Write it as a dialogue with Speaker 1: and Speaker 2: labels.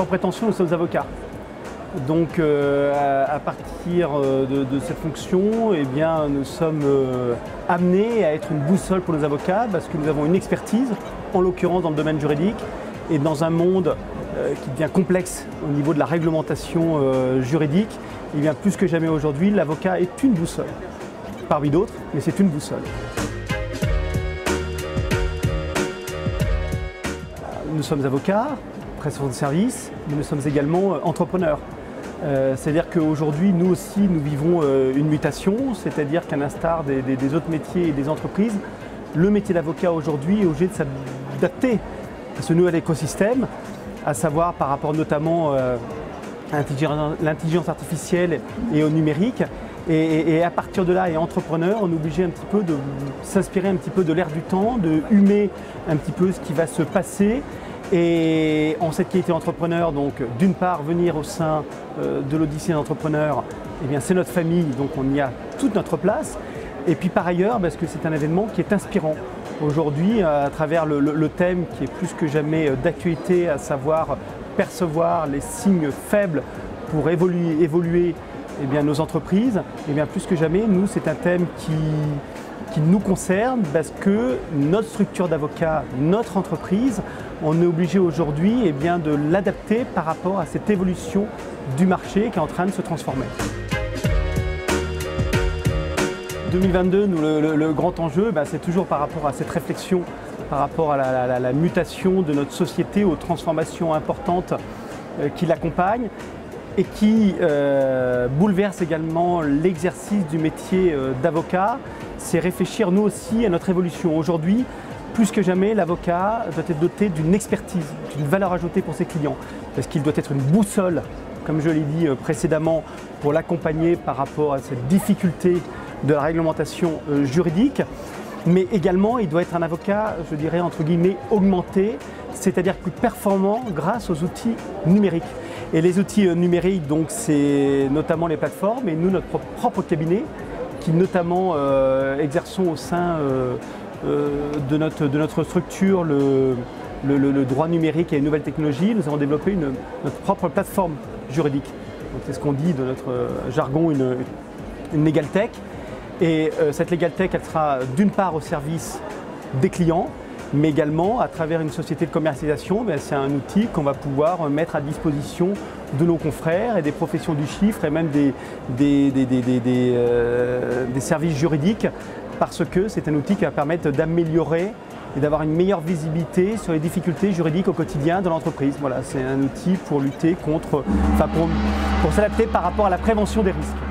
Speaker 1: sans prétention, nous sommes avocats. Donc à partir de cette fonction, eh bien, nous sommes amenés à être une boussole pour nos avocats parce que nous avons une expertise, en l'occurrence dans le domaine juridique, et dans un monde qui devient complexe au niveau de la réglementation juridique, eh bien, plus que jamais aujourd'hui, l'avocat est une boussole, parmi d'autres, mais c'est une boussole. Nous sommes avocats, prestataires de services, mais nous sommes également entrepreneurs. C'est-à-dire qu'aujourd'hui, nous aussi, nous vivons une mutation, c'est-à-dire qu'à l'instar des autres métiers et des entreprises, le métier d'avocat aujourd'hui est obligé de s'adapter à ce nouvel écosystème, à savoir par rapport notamment à l'intelligence artificielle et au numérique. Et à partir de là, et entrepreneur, on est obligé un petit peu de s'inspirer un petit peu de l'air du temps, de humer un petit peu ce qui va se passer. Et en cette qualité d'entrepreneur, donc d'une part venir au sein de l'Odyssée d'entrepreneurs, eh bien c'est notre famille, donc on y a toute notre place. Et puis par ailleurs, parce que c'est un événement qui est inspirant. Aujourd'hui, à travers le thème qui est plus que jamais d'actualité, à savoir percevoir les signes faibles pour évoluer eh bien, nos entreprises, eh bien, plus que jamais, nous, c'est un thème qui nous concerne parce que notre structure d'avocat, notre entreprise, on est obligé aujourd'hui eh bien, de l'adapter par rapport à cette évolution du marché qui est en train de se transformer. 2022, nous, le grand enjeu, c'est toujours par rapport à cette réflexion, par rapport à la mutation de notre société, aux transformations importantes qui l'accompagnent et qui bouleverse également l'exercice du métier d'avocat. C'est réfléchir nous aussi à notre évolution. Aujourd'hui, plus que jamais, l'avocat doit être doté d'une expertise, d'une valeur ajoutée pour ses clients, parce qu'il doit être une boussole, comme je l'ai dit précédemment, pour l'accompagner par rapport à cette difficulté de la réglementation juridique. Mais également, il doit être un avocat, je dirais, entre guillemets, augmenté, c'est-à-dire plus performant grâce aux outils numériques. Et les outils numériques, donc, c'est notamment les plateformes et nous, notre propre cabinet, qui notamment exerçons au sein de notre structure le droit numérique et les nouvelles technologies. Nous avons développé notre propre plateforme juridique. C'est ce qu'on dit de notre jargon une legal tech. Et cette legal tech, elle sera d'une part au service des clients, mais également à travers une société de commercialisation. C'est un outil qu'on va pouvoir mettre à disposition de nos confrères et des professions du chiffre et même des services juridiques, parce que c'est un outil qui va permettre d'améliorer et d'avoir une meilleure visibilité sur les difficultés juridiques au quotidien de l'entreprise. Voilà, c'est un outil pour lutter contre, pour s'adapter par rapport à la prévention des risques.